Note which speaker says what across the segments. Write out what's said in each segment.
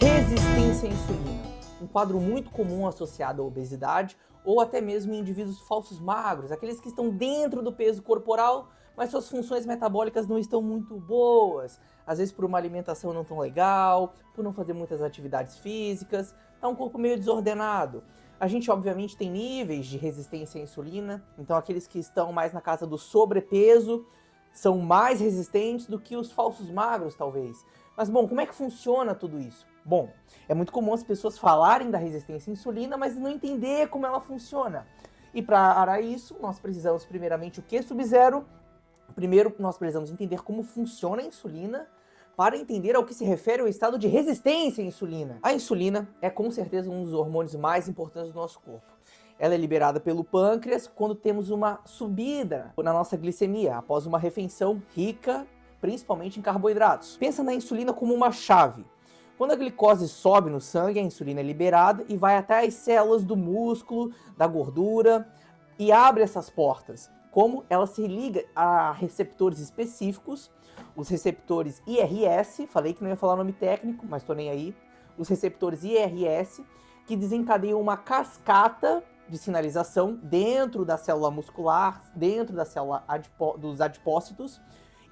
Speaker 1: Resistência à insulina, um quadro muito comum associado à obesidade ou até mesmo em indivíduos falsos magros, aqueles que estão dentro do peso corporal, mas suas funções metabólicas não estão muito boas, às vezes por uma alimentação não tão legal, por não fazer muitas atividades físicas, tá um corpo meio desordenado. A gente obviamente tem níveis de resistência à insulina, então aqueles que estão mais na casa do sobrepeso são mais resistentes do que os falsos magros, talvez. Mas bom, como é que funciona tudo isso? Bom, é muito comum as pessoas falarem da resistência à insulina, mas não entender como ela funciona. E para isso, nós precisamos primeiramente o que, Sub-Zero? Primeiro, nós precisamos entender como funciona a insulina para entender ao que se refere o estado de resistência à insulina. A insulina é com certeza um dos hormônios mais importantes do nosso corpo. Ela é liberada pelo pâncreas quando temos uma subida na nossa glicemia, após uma refeição rica, principalmente em carboidratos. Pensa na insulina como uma chave. Quando a glicose sobe no sangue, a insulina é liberada e vai até as células do músculo, da gordura e abre essas portas. Como ela se liga a receptores específicos, os receptores IRS, falei que não ia falar o nome técnico, mas tô nem aí, os receptores IRS, que desencadeiam uma cascata de sinalização dentro da célula muscular, dentro da célula dos adipócitos,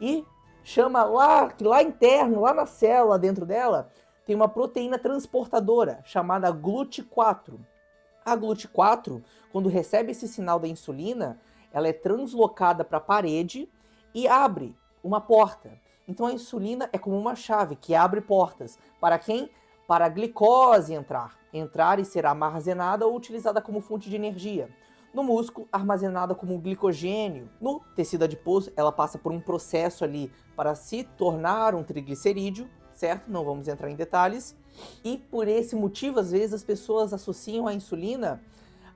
Speaker 1: e chama lá interno, lá na célula dentro dela, tem uma proteína transportadora chamada GLUT4. A GLUT4, quando recebe esse sinal da insulina, ela é translocada para a parede e abre uma porta. Então a insulina é como uma chave que abre portas. Para quem? Para a glicose entrar e ser armazenada ou utilizada como fonte de energia. No músculo, armazenada como glicogênio. No tecido adiposo, ela passa por um processo ali para se tornar um triglicerídeo, certo? Não vamos entrar em detalhes. E por esse motivo, às vezes, as pessoas associam a insulina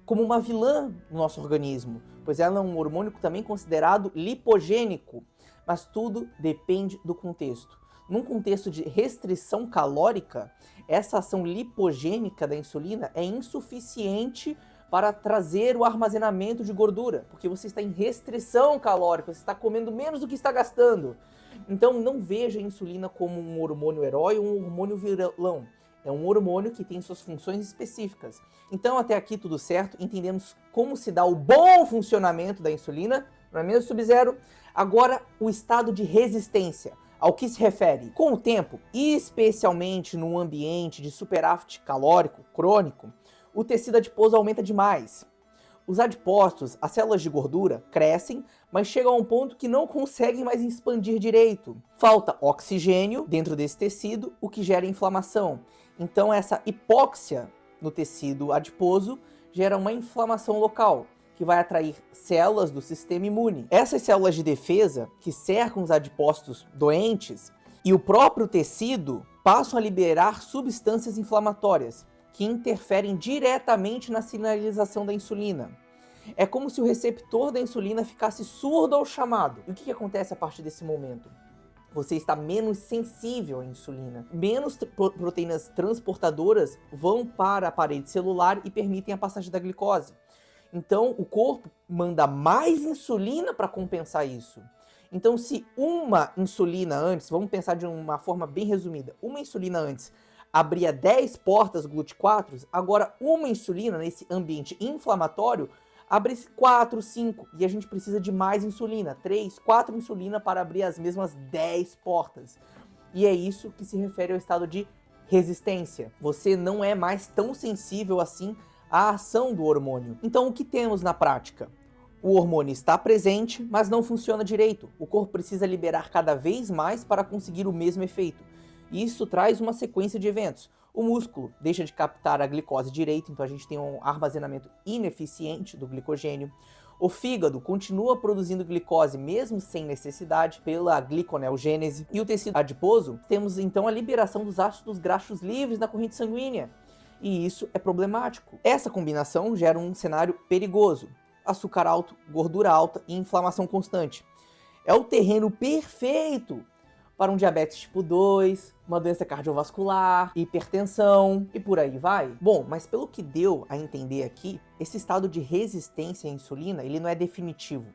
Speaker 1: como uma vilã no nosso organismo, pois ela é um hormônio também considerado lipogênico, mas tudo depende do contexto. Num contexto de restrição calórica, essa ação lipogênica da insulina é insuficiente para trazer o armazenamento de gordura, porque você está em restrição calórica, você está comendo menos do que está gastando. Então não veja a insulina como um hormônio herói ou um hormônio vilão. É um hormônio que tem suas funções específicas. Então até aqui tudo certo, entendemos como se dá o bom funcionamento da insulina, não é mesmo, Sub-Zero? Agora o estado de resistência. Ao que se refere? Com o tempo, especialmente num ambiente de superávit calórico crônico, o tecido adiposo aumenta demais. Os adipócitos, as células de gordura, crescem, mas chegam a um ponto que não conseguem mais expandir direito. Falta oxigênio dentro desse tecido, o que gera inflamação. Então essa hipóxia no tecido adiposo gera uma inflamação local, que vai atrair células do sistema imune. Essas células de defesa, que cercam os adipócitos doentes, e o próprio tecido passam a liberar substâncias inflamatórias, que interferem diretamente na sinalização da insulina. É como se o receptor da insulina ficasse surdo ao chamado. E o que acontece a partir desse momento? Você está menos sensível à insulina. Menos proteínas transportadoras vão para a parede celular e permitem a passagem da glicose. Então, o corpo manda mais insulina para compensar isso. Então, se uma insulina antes, vamos pensar de uma forma bem resumida, uma insulina antes abria 10 portas GLUT4, agora uma insulina nesse ambiente inflamatório abre 4, 5, e a gente precisa de mais insulina, 3, 4 insulina para abrir as mesmas 10 portas. E é isso que se refere ao estado de resistência. Você não é mais tão sensível assim à ação do hormônio. Então o que temos na prática? O hormônio está presente, mas não funciona direito. O corpo precisa liberar cada vez mais para conseguir o mesmo efeito. E isso traz uma sequência de eventos. O músculo deixa de captar a glicose direito, então a gente tem um armazenamento ineficiente do glicogênio. O fígado continua produzindo glicose mesmo sem necessidade pela gliconeogênese. E o tecido adiposo, temos então a liberação dos ácidos graxos livres na corrente sanguínea. E isso é problemático. Essa combinação gera um cenário perigoso. Açúcar alto, gordura alta e inflamação constante. É o terreno perfeito para um diabetes tipo 2, uma doença cardiovascular, hipertensão e por aí vai. Bom, mas pelo que deu a entender aqui, esse estado de resistência à insulina, ele não é definitivo.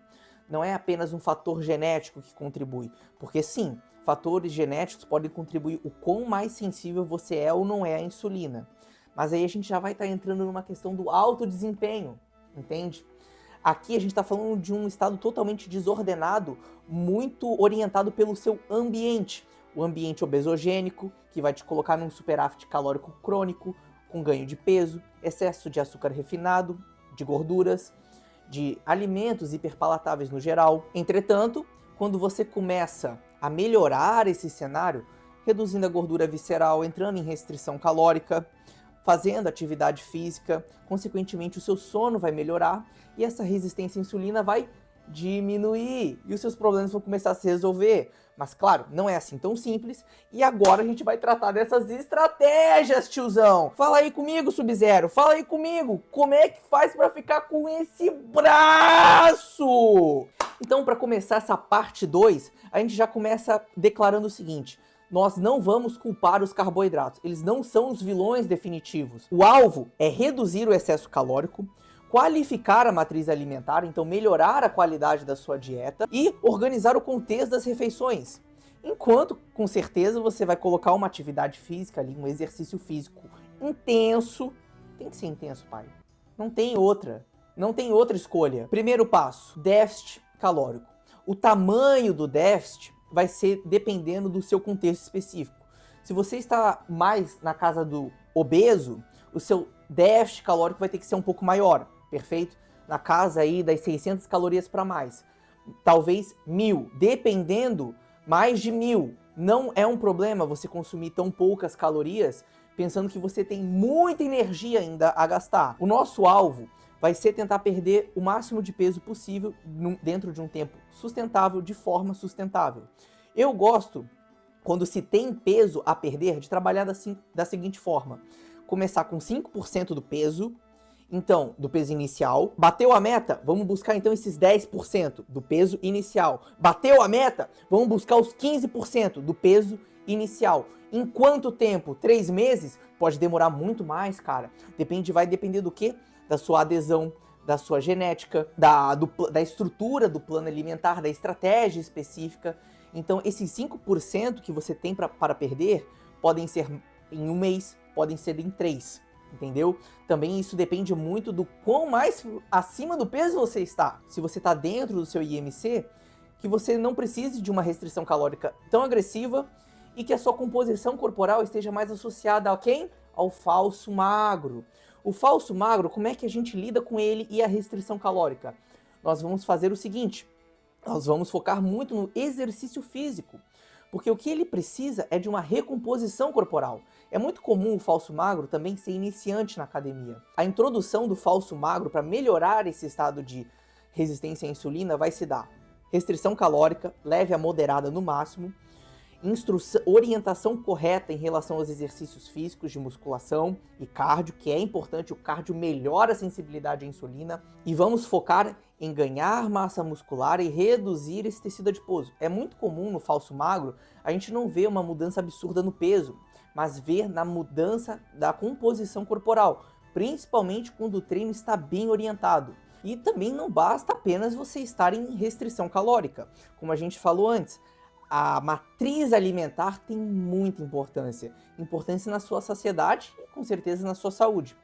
Speaker 1: não é apenas um fator genético que contribui, porque sim, fatores genéticos podem contribuir o quão mais sensível você é ou não é à insulina. Mas aí a gente já vai estar entrando numa questão do alto desempenho, entende? Aqui a gente está falando de um estado totalmente desordenado, muito orientado pelo seu ambiente. O ambiente obesogênico, que vai te colocar num superávit calórico crônico, com ganho de peso, excesso de açúcar refinado, de gorduras, de alimentos hiperpalatáveis no geral. Entretanto, quando você começa a melhorar esse cenário, reduzindo a gordura visceral, entrando em restrição calórica, fazendo atividade física, consequentemente o seu sono vai melhorar e essa resistência à insulina vai diminuir e os seus problemas vão começar a se resolver. Mas claro, não é assim tão simples e agora a gente vai tratar dessas estratégias, tiozão. Fala aí comigo, Sub-Zero, fala aí comigo, como é que faz para ficar com esse braço? Então, para começar essa parte 2, a gente já começa declarando o seguinte: nós não vamos culpar os carboidratos, eles não são os vilões definitivos. O alvo é reduzir o excesso calórico, qualificar a matriz alimentar, então melhorar a qualidade da sua dieta e organizar o contexto das refeições. Enquanto, com certeza, você vai colocar uma atividade física ali, um exercício físico intenso. Tem que ser intenso, pai. Não tem outra. Não tem outra escolha. Primeiro passo, déficit calórico. O tamanho do déficit vai ser dependendo do seu contexto específico. Se você está mais na casa do obeso, o seu déficit calórico vai ter que ser um pouco maior, perfeito? Na casa aí das 600 calorias para mais. Talvez 1.000, dependendo, mais de 1.000. Não é um problema você consumir tão poucas calorias, pensando que você tem muita energia ainda a gastar. O nosso alvo vai ser tentar perder o máximo de peso possível dentro de um tempo sustentável, de forma sustentável. Eu gosto, quando se tem peso a perder, de trabalhar da seguinte forma: começar com 5% do peso, então, do peso inicial. Bateu a meta? Vamos buscar então esses 10% do peso inicial. Bateu a meta? Vamos buscar os 15% do peso inicial. Em quanto tempo? 3 meses? Pode demorar muito mais, cara. Vai depender do quê? Da sua adesão, da sua genética, da estrutura do plano alimentar, da estratégia específica. Então, esses 5% que você tem para perder podem ser em 1 mês, podem ser em 3, entendeu? Também isso depende muito do quão mais acima do peso você está. Se você está dentro do seu IMC, que você não precise de uma restrição calórica tão agressiva e que a sua composição corporal esteja mais associada a quem? Ao falso magro. O falso magro, como é que a gente lida com ele e a restrição calórica? Nós vamos fazer o seguinte: nós vamos focar muito no exercício físico, porque o que ele precisa é de uma recomposição corporal. É muito comum o falso magro também ser iniciante na academia. A introdução do falso magro para melhorar esse estado de resistência à insulina vai se dar restrição calórica, leve a moderada no máximo, orientação correta em relação aos exercícios físicos de musculação e cardio, que é importante. O cardio melhora a sensibilidade à insulina, e vamos focar em ganhar massa muscular e reduzir esse tecido adiposo. É muito comum no falso magro a gente não ver uma mudança absurda no peso, mas ver na mudança da composição corporal, principalmente quando o treino está bem orientado. E também não basta apenas você estar em restrição calórica, como a gente falou antes. A matriz alimentar tem muita importância na sua saciedade e com certeza na sua saúde.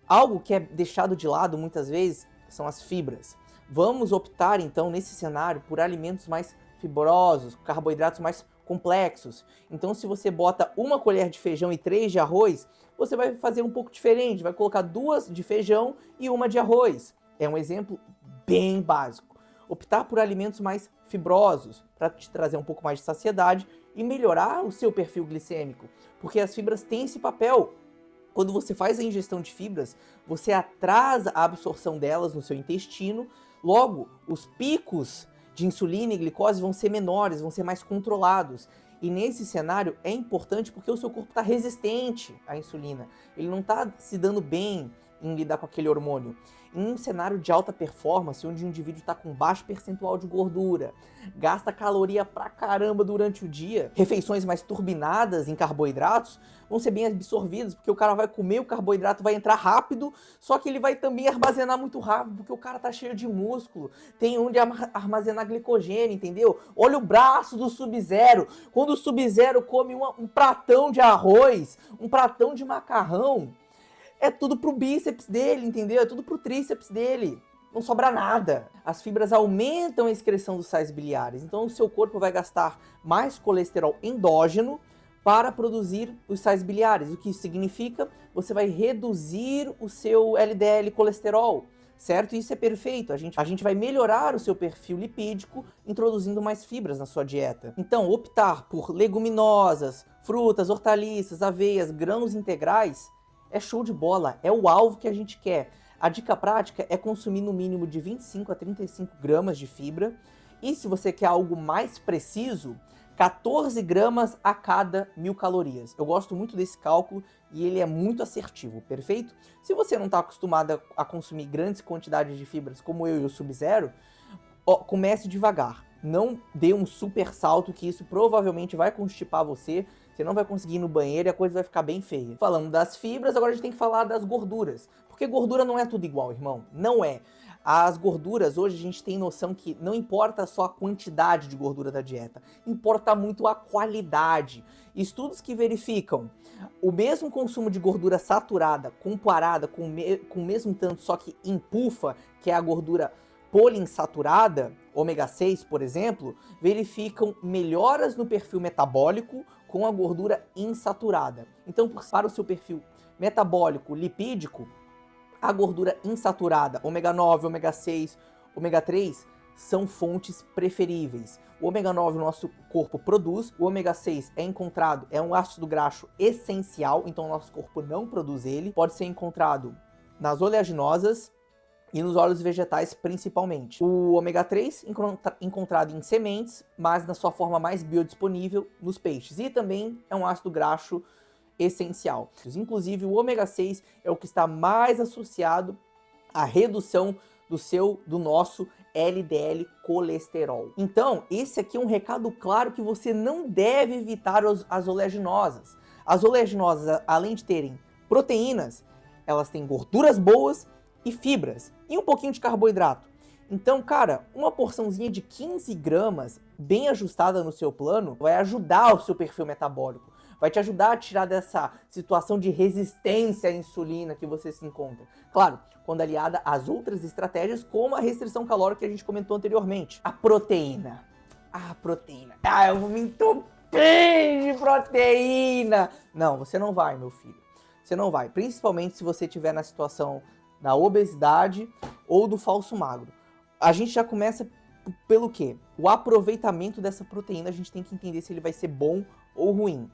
Speaker 1: Algo que é deixado de lado muitas vezes são as fibras. Vamos optar então nesse cenário por alimentos mais fibrosos, carboidratos mais complexos. Então, se você bota 1 colher de feijão e 3 de arroz, você vai fazer um pouco diferente, vai colocar 2 de feijão e 1 de arroz. É um exemplo bem básico. Optar por alimentos mais fibrosos para te trazer um pouco mais de saciedade e melhorar o seu perfil glicêmico, porque as fibras têm esse papel. Quando você faz a ingestão de fibras, você atrasa a absorção delas no seu intestino, logo os picos de insulina e glicose vão ser menores, vão ser mais controlados. E nesse cenário é importante porque o seu corpo está resistente à insulina, ele não está se dando bem em lidar com aquele hormônio. Em um cenário de alta performance, onde o indivíduo está com baixo percentual de gordura, gasta caloria pra caramba durante o dia, refeições mais turbinadas em carboidratos vão ser bem absorvidas, porque o cara vai comer, o carboidrato vai entrar rápido, só que ele vai também armazenar muito rápido, porque o cara tá cheio de músculo, tem onde armazenar glicogênio, entendeu? Olha o braço do Sub-Zero, quando o Sub-Zero come um pratão de arroz, um pratão de macarrão, é tudo pro bíceps dele, entendeu? É tudo pro tríceps dele. Não sobra nada. As fibras aumentam a excreção dos sais biliares. Então o seu corpo vai gastar mais colesterol endógeno para produzir os sais biliares. O que isso significa? Você vai reduzir o seu LDL colesterol, certo? E isso é perfeito. A gente vai melhorar o seu perfil lipídico introduzindo mais fibras na sua dieta. Então, optar por leguminosas, frutas, hortaliças, aveias, grãos integrais é show de bola, é o alvo que a gente quer. A dica prática é consumir no mínimo de 25 a 35 gramas de fibra e, se você quer algo mais preciso, 14 gramas a cada 1000 calorias. Eu gosto muito desse cálculo e ele é muito assertivo, perfeito? Se você não está acostumado a consumir grandes quantidades de fibras como eu e o Sub-Zero, comece devagar. Não dê um super salto, que isso provavelmente vai constipar você. Você não vai conseguir ir no banheiro e a coisa vai ficar bem feia. Falando das fibras, agora a gente tem que falar das gorduras. Porque gordura não é tudo igual, irmão. Não é. As gorduras, hoje a gente tem noção que não importa só a quantidade de gordura da dieta, importa muito a qualidade. Estudos que verificam o mesmo consumo de gordura saturada comparada com o mesmo tanto, só que em PUFA, que é a gordura poliinsaturada, ômega 6, por exemplo, verificam melhoras no perfil metabólico com a gordura insaturada. Então, para o seu perfil metabólico lipídico, a gordura insaturada, ômega 9, ômega 6, ômega 3, são fontes preferíveis. O ômega 9 o nosso corpo produz, o ômega 6 é encontrado, é um ácido graxo essencial, então o nosso corpo não produz ele. Pode ser encontrado nas oleaginosas e nos óleos vegetais principalmente. O ômega 3 encontrado em sementes, mas na sua forma mais biodisponível nos peixes. E também é um ácido graxo essencial. Inclusive o ômega 6 é o que está mais associado à redução do nosso LDL colesterol. Então, esse aqui é um recado claro que você não deve evitar as oleaginosas. As oleaginosas, além de terem proteínas, elas têm gorduras boas e fibras, e um pouquinho de carboidrato. Então, cara, uma porçãozinha de 15 gramas, bem ajustada no seu plano, vai ajudar o seu perfil metabólico, vai te ajudar a tirar dessa situação de resistência à insulina que você se encontra. Claro, quando aliada às outras estratégias, como a restrição calórica que a gente comentou anteriormente. A proteína. Eu vou me entupir de proteína. Não, você não vai, meu filho. Você não vai, principalmente se você estiver na situação da obesidade ou do falso magro. A gente já começa pelo quê? O aproveitamento dessa proteína, a gente tem que entender se ele vai ser bom ou ruim.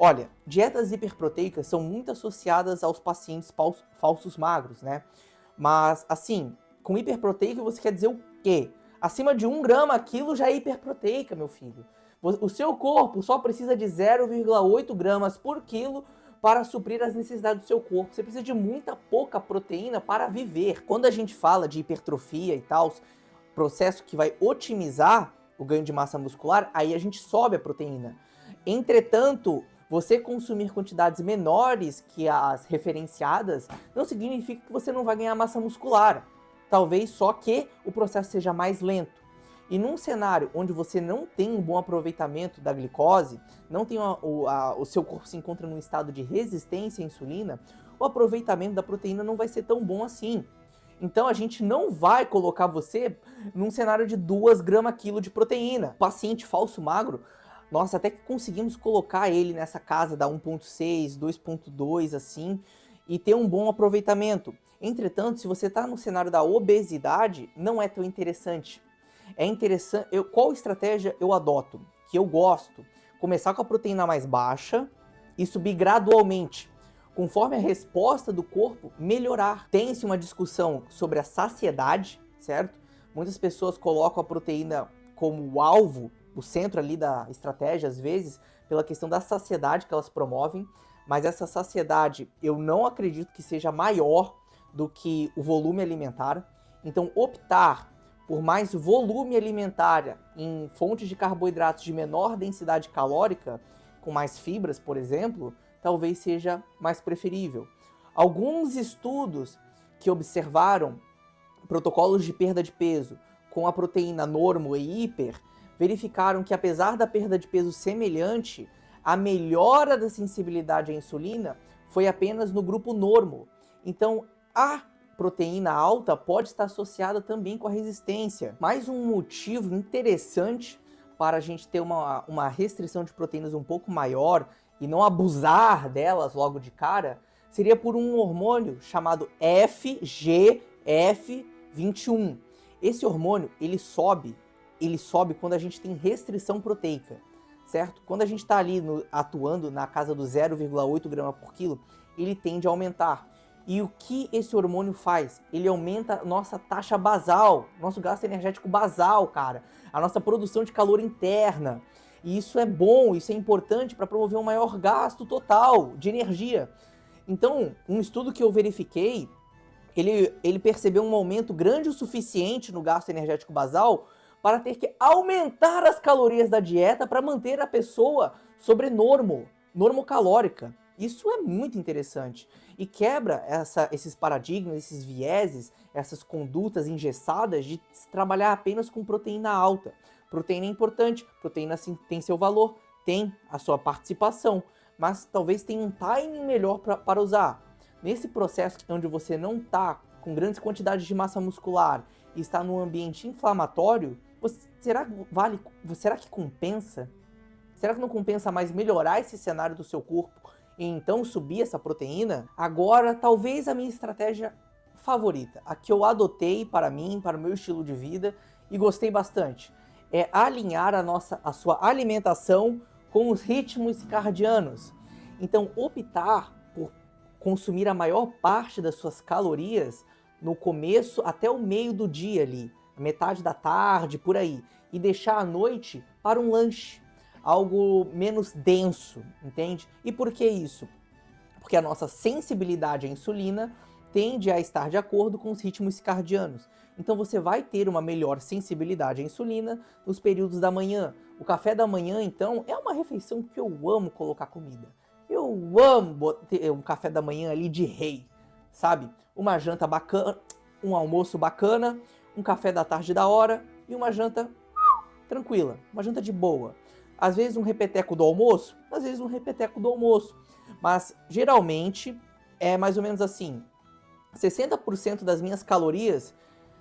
Speaker 1: Olha, dietas hiperproteicas são muito associadas aos pacientes falsos magros, né? Mas, assim, com hiperproteico você quer dizer o quê? Acima de 1 grama quilo já é hiperproteica, meu filho. O seu corpo só precisa de 0,8 gramas por quilo para suprir as necessidades do seu corpo. Você precisa de pouca proteína para viver. Quando a gente fala de hipertrofia e tal, processo que vai otimizar o ganho de massa muscular, aí a gente sobe a proteína. Entretanto, você consumir quantidades menores que as referenciadas não significa que você não vai ganhar massa muscular. Talvez só que o processo seja mais lento. E num cenário onde você não tem um bom aproveitamento da glicose, não tem o seu corpo se encontra num estado de resistência à insulina, o aproveitamento da proteína não vai ser tão bom assim. Então a gente não vai colocar você num cenário de 2 gramas quilo de proteína. Paciente falso magro, nossa, até que conseguimos colocar ele nessa casa da 1.6, 2.2 assim, e ter um bom aproveitamento. Entretanto, se você está no cenário da obesidade, não é tão interessante. É interessante, qual estratégia eu adoto? Que eu gosto, começar com a proteína mais baixa e subir gradualmente, conforme a resposta do corpo melhorar. Tem-se uma discussão sobre a saciedade, certo? Muitas pessoas colocam a proteína como o alvo, o centro ali da estratégia, às vezes, pela questão da saciedade que elas promovem, mas essa saciedade eu não acredito que seja maior do que o volume alimentar. Então, optar por mais volume alimentar em fontes de carboidratos de menor densidade calórica, com mais fibras, por exemplo, talvez seja mais preferível. Alguns estudos que observaram protocolos de perda de peso com a proteína normo e hiper verificaram que, apesar da perda de peso semelhante, a melhora da sensibilidade à insulina foi apenas no grupo normo. Então, a proteína alta pode estar associada também com a resistência. Mais um motivo interessante para a gente ter uma restrição de proteínas um pouco maior e não abusar delas logo de cara, seria por um hormônio chamado FGF21. Esse hormônio, ele sobe quando a gente tem restrição proteica, certo? Quando a gente está ali atuando na casa do 0,8 grama por quilo, ele tende a aumentar. E o que esse hormônio faz? Ele aumenta nossa taxa basal, nosso gasto energético basal, cara. A nossa produção de calor interna. E isso é bom, isso é importante para promover um maior gasto total de energia. Então, um estudo que eu verifiquei, ele percebeu um aumento grande o suficiente no gasto energético basal para ter que aumentar as calorias da dieta para manter a pessoa sobre normo calórica. Isso é muito interessante e quebra esses paradigmas, esses vieses, essas condutas engessadas de se trabalhar apenas com proteína alta. Proteína é importante, proteína sim, tem seu valor, tem a sua participação, mas talvez tenha um timing melhor para usar. Nesse processo onde você não está com grandes quantidades de massa muscular e está num ambiente inflamatório, será que compensa? Será que não compensa mais melhorar esse cenário do seu corpo e então subir essa proteína? Agora, talvez a minha estratégia favorita, a que eu adotei para mim, para o meu estilo de vida e gostei bastante, é alinhar a sua alimentação com os ritmos circadianos. Então, optar por consumir a maior parte das suas calorias no começo até o meio do dia ali, metade da tarde, por aí, e deixar a noite para um lanche, algo menos denso, entende? E por que isso? Porque a nossa sensibilidade à insulina tende a estar de acordo com os ritmos circadianos. Então você vai ter uma melhor sensibilidade à insulina nos períodos da manhã. O café da manhã, então, é uma refeição que eu amo colocar comida. Eu amo ter um café da manhã ali de rei, sabe? Uma janta bacana, um almoço bacana, um café da tarde da hora e uma janta tranquila, uma janta de boa. Às vezes um repeteco do almoço, às vezes um repeteco do almoço. Mas geralmente é mais ou menos assim, 60% das minhas calorias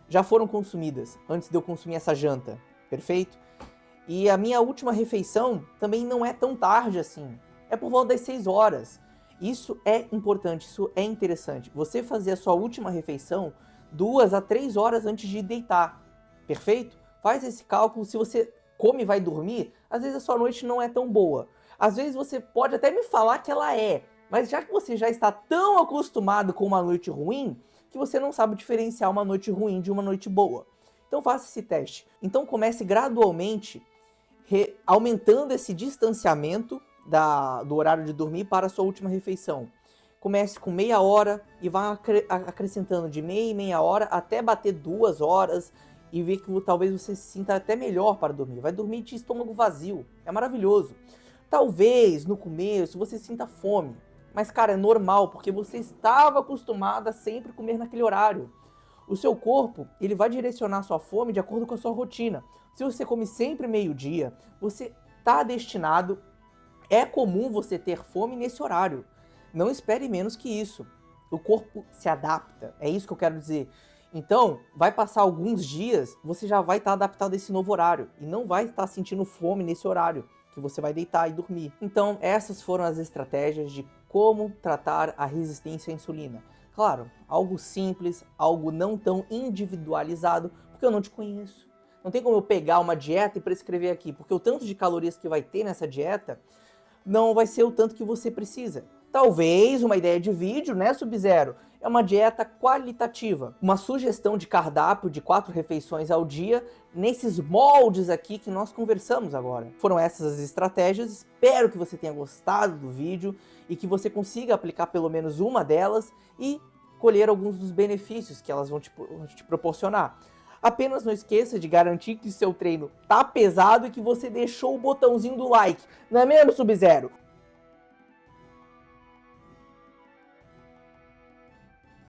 Speaker 1: já foram consumidas antes de eu consumir essa janta, perfeito? E a minha última refeição também não é tão tarde assim, é por volta das 6 horas. Isso é importante, isso é interessante. Você fazer a sua última refeição 2 a 3 horas antes de deitar, perfeito? Faz esse cálculo, se você come e vai dormir, às vezes a sua noite não é tão boa. Às vezes você pode até me falar que ela é, mas já que você já está tão acostumado com uma noite ruim, que você não sabe diferenciar uma noite ruim de uma noite boa. Então faça esse teste. Então comece gradualmente aumentando esse distanciamento do horário de dormir para a sua última refeição. Comece com meia hora e vá acrescentando de meia em meia hora até bater 2 horas e ver que talvez você se sinta até melhor para dormir. Vai dormir de estômago vazio, é maravilhoso. Talvez no começo você sinta fome, mas cara, é normal, porque você estava acostumado a sempre comer naquele horário. O seu corpo, ele vai direcionar a sua fome de acordo com a sua rotina. Se você come sempre meio-dia, você está destinado, é comum você ter fome nesse horário. Não espere menos que isso. O corpo se adapta, é isso que eu quero dizer. Então, vai passar alguns dias, você já vai estar adaptado a esse novo horário e não vai estar sentindo fome nesse horário que você vai deitar e dormir. Então, essas foram as estratégias de como tratar a resistência à insulina. Claro, algo simples, algo não tão individualizado, porque eu não te conheço. Não tem como eu pegar uma dieta e prescrever aqui, porque o tanto de calorias que vai ter nessa dieta não vai ser o tanto que você precisa. Talvez uma ideia de vídeo, né, Sub-Zero? É uma dieta qualitativa. Uma sugestão de cardápio de 4 refeições ao dia nesses moldes aqui que nós conversamos agora. Foram essas as estratégias. Espero que você tenha gostado do vídeo e que você consiga aplicar pelo menos uma delas e colher alguns dos benefícios que elas vão te proporcionar. Apenas não esqueça de garantir que seu treino tá pesado e que você deixou o botãozinho do like. Não é mesmo, Sub-Zero?